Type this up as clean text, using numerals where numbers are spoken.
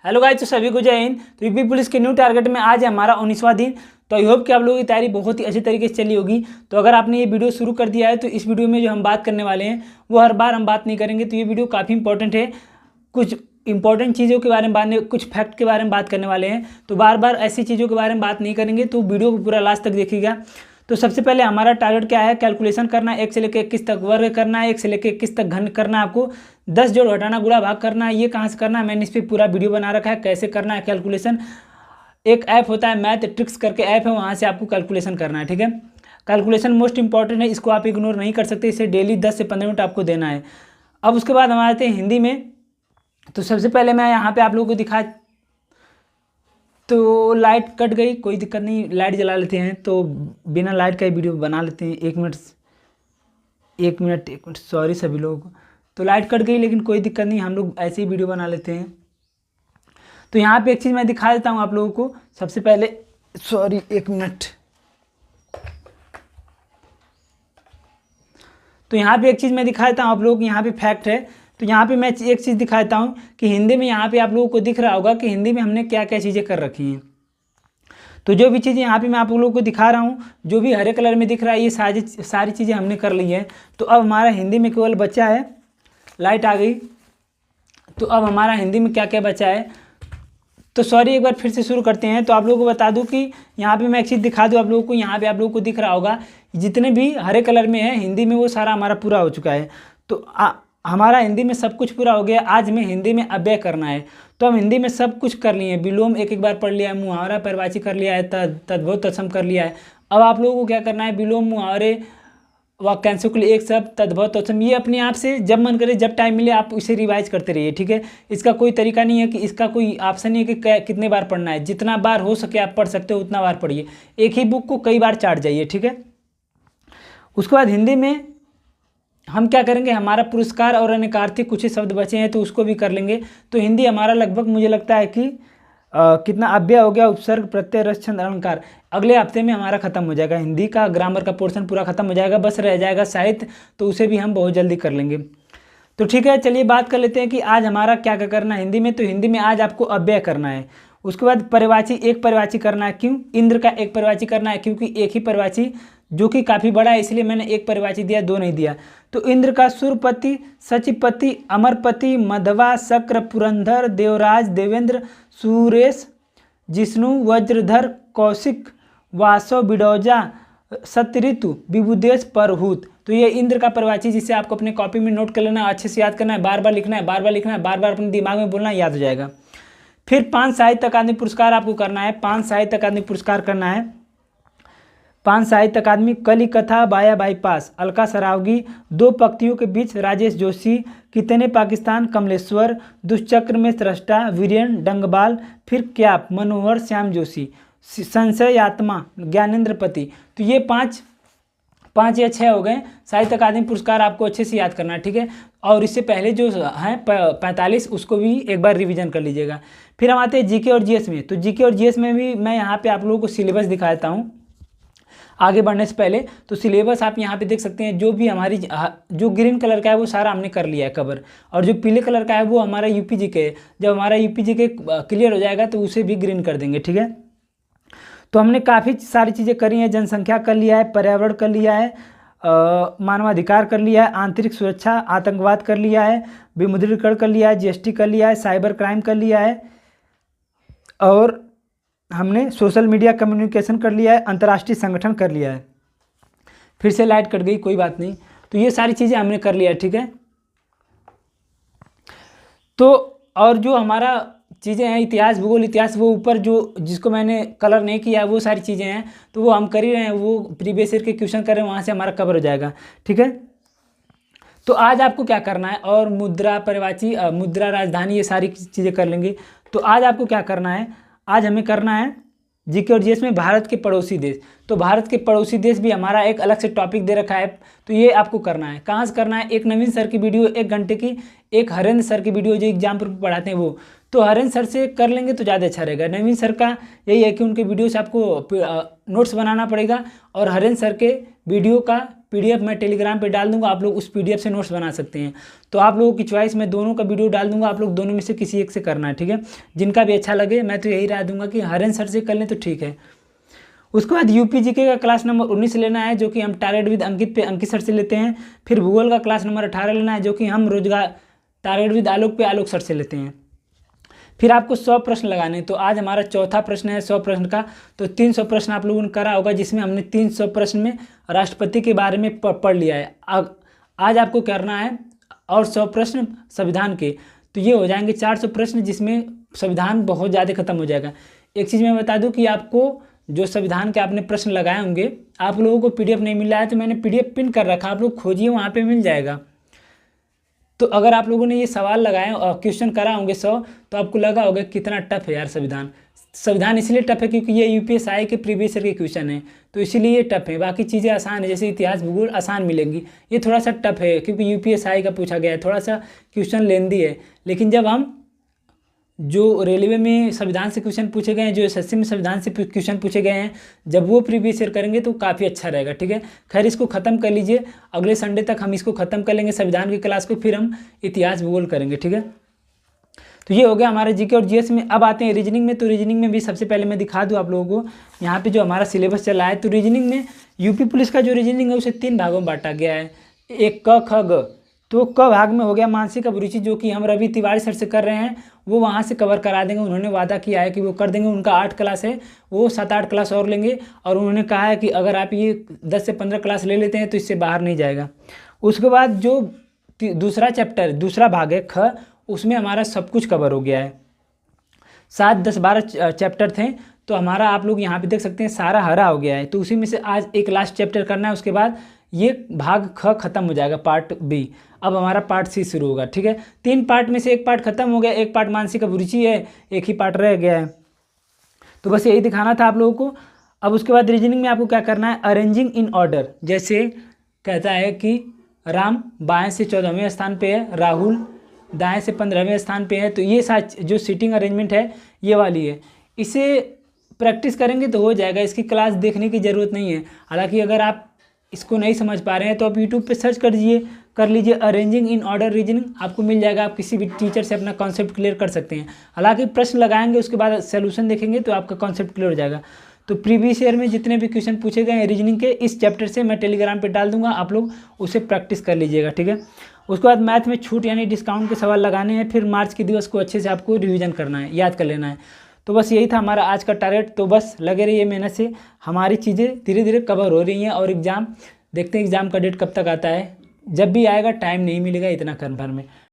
Hello guys, तो सभी को जय हिंद। तो यूपी पुलिस के न्यू टारगेट में आज है हमारा 19वां दिन। तो आई होप कि आप लोगों की तैयारी बहुत ही अच्छी तरीके से चली होगी। तो अगर आपने ये वीडियो शुरू कर दिया है तो इस वीडियो में जो हम बात करने वाले हैं वो हर बार हम बात नहीं करेंगे। तो ये वीडियो काफ़ी इंपॉर्टेंट है, कुछ इंपॉर्टेंट चीज़ों के बारे में कुछ फैक्ट के बारे में बात करने वाले हैं। तो बार बार ऐसी चीज़ों के बारे में बात नहीं करेंगे, तो वीडियो को पूरा लास्ट तक देखिएगा। तो सबसे पहले हमारा टारगेट क्या है, कैलकुलेशन करना है। 1 से लेकर 21 तक वर्ग करना है, 1 से लेकर 21 तक घन करना है, आपको 10 जोड़ घटाना गुणा भाग करना है। ये कहाँ से करना है, मैंने इस पर पूरा वीडियो बना रखा है कैसे करना है कैलकुलेशन। एक ऐप होता है मैथ ट्रिक्स करके ऐप है, वहाँ से आपको कैलकुलेशन करना है। ठीक है, कैलकुलेशन मोस्ट इंपॉर्टेंट है, इसको आप इग्नोर नहीं कर सकते। इसे डेली 10 से 15 मिनट आपको देना है। अब उसके बाद हम आते हैं हिंदी में। तो सबसे पहले मैं यहाँ पे आप लोगों को दिखा, तो लाइट कट गई, कोई दिक्कत नहीं, लाइट जला लेते हैं। तो बिना लाइट का ही वीडियो बना लेते हैं। एक मिनट सॉरी सभी लोगों को। तो लाइट कट गई लेकिन कोई दिक्कत नहीं, हम लोग ऐसे ही वीडियो बना लेते हैं। तो यहाँ पे एक चीज़ मैं दिखा देता हूँ आप लोगों को। सबसे पहले सॉरी, एक मिनट। तो यहाँ पे एक चीज़ मैं दिखा देता हूँ आप लोगों को, यहाँ पे फैक्ट है। तो यहाँ पे मैं एक चीज़ दिखाता हूँ कि हिंदी में यहाँ पे आप लोगों को दिख रहा होगा कि हिंदी में हमने क्या क्या चीज़ें कर रखी हैं। तो जो भी चीज़ें यहाँ पे मैं आप लोगों को दिखा रहा हूँ, जो भी हरे कलर में दिख रहा है, ये सारी चीज़ें हमने कर ली है। तो अब हमारा हिंदी में केवल बचा है, लाइट आ गई। तो अब हमारा हिंदी में क्या क्या बचा है, तो सॉरी एक बार फिर से शुरू करते हैं। तो आप लोगों को बता दूं कि यहाँ पे मैं एक चीज़ दिखा दूं आप लोगों को। यहाँ पे आप लोगों को दिख रहा होगा जितने भी हरे कलर में है हिंदी में, वो सारा हमारा पूरा हो चुका है। तो हमारा हिंदी में सब कुछ पूरा हो गया। आज में हिंदी में अव्यय करना है। तो हम हिंदी में सब कुछ कर लिए हैं। विलोम एक एक बार पढ़ लिया है, मुहावरा परिभाषी कर लिया है, तद्भव तत्सम कर लिया है। अब आप लोगों को क्या करना है, विलोम मुहावरे वाक्यांशों के लिए एक शब्द तद्भव तत्सम, ये अपने आप से जब मन करे जब टाइम मिले आप इसे रिवाइज करते रहिए। ठीक है, इसका कोई तरीका नहीं है कि इसका कोई ऑप्शन नहीं है कि कितने बार पढ़ना है। जितना बार हो सके आप पढ़ सकते हो उतना बार पढ़िए। एक ही बुक को कई बार चाट जाइए। ठीक है, उसके बाद हिंदी में हम क्या करेंगे, हमारा पुरस्कार और अनेकार्थी कुछ ही शब्द बचे हैं तो उसको भी कर लेंगे। तो हिंदी हमारा लगभग मुझे लगता है कि कितना अव्यय हो गया, उपसर्ग प्रत्यय रस छंद अलंकार। अगले हफ्ते में हमारा खत्म हो जाएगा, हिंदी का ग्रामर का पोर्शन पूरा खत्म हो जाएगा। बस रह जाएगा साहित्य, तो उसे भी हम बहुत जल्दी कर लेंगे। तो ठीक है, चलिए बात कर लेते हैं कि आज हमारा क्या क्या करना है हिंदी में। तो हिंदी में आज आपको अव्यय करना है। उसके बाद परिवाची, एक परिवाची करना है। क्यों, इंद्र का एक परिवाची करना है, क्योंकि एक ही परिवाची जो कि काफ़ी बड़ा है इसलिए मैंने एक परिवाची दिया, दो नहीं दिया। तो इंद्र का सुरपति, सचिपति, अमरपति, मधवा, शक्र, पुरंदर, देवराज, देवेंद्र, सुरेश, जिष्णु, वज्रधर, कौशिक, वासव, बिडौजा, सत्यऋतु, विबुदेश, परहूत। तो ये इंद्र का परिवाची, जिसे आपको अपने कॉपी में नोट कर लेना, अच्छे से याद करना है, बार बार लिखना है, बार बार लिखना है, बार बार अपने दिमाग में बोलना, याद हो जाएगा। फिर 5 साहित्य अकादमी पुरस्कार आपको करना है। 5 साहित्य अकादमी पुरस्कार करना है। 5 साहित्य अकादमी, कली कथा, बाया बाईपास, अलका सरावगी, 2 पंक्तियों के बीच, राजेश जोशी, कितने पाकिस्तान, कमलेश्वर, दुष्चक्र में सृष्टा, वीरेन डंगबाल, फिर क्याप, मनोहर श्याम जोशी, संशयात्मा, ज्ञानेंद्र पति। तो ये 5 या 6 हो गए साहित्य अकादमी पुरस्कार, आपको अच्छे से याद करना है। ठीक है, और इससे पहले जो हैं 45 उसको भी एक बार रिवीजन कर लीजिएगा। फिर हम आते हैं जीके और जीएस में। तो जीके और जीएस में भी मैं यहाँ पे आप लोगों को सिलेबस दिखा देता हूँ आगे बढ़ने से पहले। तो सिलेबस आप यहाँ पे देख सकते हैं। जो भी हमारी जो ग्रीन कलर का है वो सारा हमने कर लिया है कवर, और जो पीले कलर का है वो हमारा यूपी जीके है। जब हमारा यूपी जीके क्लियर हो जाएगा तो उसे भी ग्रीन कर देंगे। ठीक है, तो हमने काफ़ी सारी चीज़ें करी हैं। जनसंख्या कर लिया है, पर्यावरण कर लिया है, मानवाधिकार कर लिया है, आंतरिक सुरक्षा, आतंकवाद कर लिया है, विमुद्रीकरण कर लिया है, जीएसटी कर लिया है, साइबर क्राइम कर लिया है, और हमने सोशल मीडिया कम्युनिकेशन कर लिया है, अंतर्राष्ट्रीय संगठन कर लिया है। फिर से लाइट कट गई, कोई बात नहीं। तो ये सारी चीज़ें हमने कर लिया है। ठीक है, तो और जो हमारा चीज़ें हैं इतिहास भूगोल, इतिहास वो ऊपर जो जिसको मैंने कलर नहीं किया वो सारी चीज़ें हैं, तो वो हम कर ही रहे हैं। वो प्रीवियस ईयर के क्वेश्चन कर रहे हैं, वहाँ से हमारा कवर हो जाएगा। ठीक है, तो आज आपको क्या करना है, और मुद्रा परिवाची, मुद्रा राजधानी, ये सारी चीज़ें कर लेंगे। तो आज आपको क्या करना है, आज हमें करना है जीके और जीएस में भारत के पड़ोसी देश। तो भारत के पड़ोसी देश भी हमारा एक अलग से टॉपिक दे रखा है। तो ये आपको करना है। कहाँ से करना है, एक नवीन सर की वीडियो 1 घंटे की, एक हरेंद्र सर की वीडियो जो एग्जाम पर पढ़ाते हैं वो। तो हरेंद्र सर से कर लेंगे तो ज़्यादा अच्छा रहेगा। नवीन सर का यही है कि उनके वीडियो से आपको नोट्स बनाना पड़ेगा, और हरेंद्र सर के वीडियो का PDF मैं टेलीग्राम पे डाल दूंगा, आप लोग उस PDF से नोट्स बना सकते हैं। तो आप लोगों की चॉइस, मैं दोनों का वीडियो डाल दूंगा, आप लोग दोनों में से किसी एक से करना है, ठीक है। जिनका भी अच्छा लगे, मैं तो यही राय दूंगा कि हरेंद्र सर से कर लें तो ठीक है। उसके बाद UPGK का क्लास नंबर 19 लेना है, जो कि हम टारगेट विद अंकित पे अंकित सर से लेते हैं। फिर भूगोल का क्लास नंबर 18 लेना है, जो कि हम रोजगार टारगेट विद आलोक पे आलोक सर से लेते हैं। फिर आपको 100 प्रश्न लगाने हैं। तो आज हमारा चौथा प्रश्न है 100 प्रश्न का। तो 300 प्रश्न आप लोगों ने करा होगा, जिसमें हमने 300 प्रश्न में राष्ट्रपति के बारे में पढ़ लिया है। आज आपको करना है और 100 प्रश्न संविधान के, तो ये हो जाएंगे 400 प्रश्न, जिसमें संविधान बहुत ज़्यादा खत्म हो जाएगा। एक चीज़ मैं बता दूं कि आपको जो संविधान के आपने प्रश्न लगाए होंगे, आप लोगों को PDF नहीं मिल रहा है तो मैंने PDF पिन कर रखा, आप लोग खोजिए, वहाँ पे मिल जाएगा। तो अगर आप लोगों ने ये सवाल लगाए और क्वेश्चन करा होंगे 100, तो आपको लगा होगा कितना टफ है यार संविधान इसलिए टफ है क्योंकि ये UPSI के प्रीवियस ईयर के क्वेश्चन है, तो इसीलिए ये टफ है। बाकी चीज़ें आसान है, जैसे इतिहास भूगोल आसान मिलेंगी, ये थोड़ा सा टफ है क्योंकि UPSI का पूछा गया है, थोड़ा सा क्वेश्चन लेंदी है। लेकिन जब हम जो रेलवे में संविधान से क्वेश्चन पूछे गए हैं, जो SSC में संविधान से क्वेश्चन पूछे गए हैं, जब वो प्रीवियस ईयर करेंगे तो काफ़ी अच्छा रहेगा, ठीक है। खैर इसको ख़त्म कर लीजिए, अगले संडे तक हम इसको ख़त्म कर लेंगे संविधान की क्लास को, फिर हम इतिहास भूगोल करेंगे, ठीक है। तो ये हो गया हमारे GK और GS में। अब आते हैं रीजनिंग में। तो रीजनिंग में भी सबसे पहले मैं दिखा दूँ आप लोगों को यहाँ पे जो हमारा सिलेबस चला है। तो रीजनिंग में UP पुलिस का जो रीजनिंग है उसे 3 भागों में बांटा गया है। एक क ख ग। तो क भाग में हो गया मानसिक अभिरुचि, जो कि हम रवि तिवारी सर से कर रहे हैं, वो वहाँ से कवर करा देंगे। उन्होंने वादा किया है कि वो कर देंगे। उनका 8 क्लास है, वो 7-8 क्लास और लेंगे, और उन्होंने कहा है कि अगर आप ये 10 से 15 क्लास ले लेते हैं तो इससे बाहर नहीं जाएगा। उसके बाद जो दूसरा चैप्टर, दूसरा भाग है ख, उसमें हमारा सब कुछ कवर हो गया है। 7, 10, 12 चैप्टर थे, तो हमारा आप लोग यहाँ पे देख सकते हैं सारा हरा हो गया है। तो उसी में से आज एक लास्ट चैप्टर करना है, उसके बाद ये भाग ख खत्म हो जाएगा, पार्ट B। अब हमारा पार्ट C शुरू होगा, ठीक है। 3 पार्ट में से एक पार्ट खत्म हो गया, एक पार्ट मानसिक अभिरुचि है, एक ही पार्ट रह गया है। तो बस यही दिखाना था आप लोगों को। अब उसके बाद रीजनिंग में आपको क्या करना है, अरेंजिंग इन ऑर्डर। जैसे कहता है कि राम बाएं से 14वें स्थान पे है, राहुल दाएं से 15वें स्थान पे है, तो ये जो सीटिंग अरेंजमेंट है ये वाली है। इसे प्रैक्टिस करेंगे तो हो जाएगा, इसकी क्लास देखने की ज़रूरत नहीं है। हालांकि अगर आप इसको नहीं समझ पा रहे हैं तो आप YouTube पे सर्च कर लीजिए अरेंजिंग इन ऑर्डर रीजनिंग, आपको मिल जाएगा। आप किसी भी टीचर से अपना कॉन्सेप्ट क्लियर कर सकते हैं। हालांकि प्रश्न लगाएंगे, उसके बाद सोल्यूशन देखेंगे तो आपका कॉन्सेप्ट क्लियर हो जाएगा। तो प्रीवियस ईयर में जितने भी क्वेश्चन पूछे गए हैं रीजनिंग के, इस चैप्टर से मैं टेलीग्राम पे डाल दूंगा, आप लोग उसे प्रैक्टिस कर लीजिएगा, ठीक है। उसके बाद मैथ में छूट यानी डिस्काउंट के सवाल लगाने हैं, फिर मार्च के दिवस को अच्छे से आपको रिवीजन करना है, याद कर लेना है। तो बस यही था हमारा आज का टारगेट। तो बस लगे रहिए मेहनत से, हमारी चीज़ें धीरे धीरे कवर हो रही हैं। और एग्ज़ाम देखते हैं एग्ज़ाम का डेट कब तक आता है, जब भी आएगा टाइम नहीं मिलेगा इतना कन्फर्म है।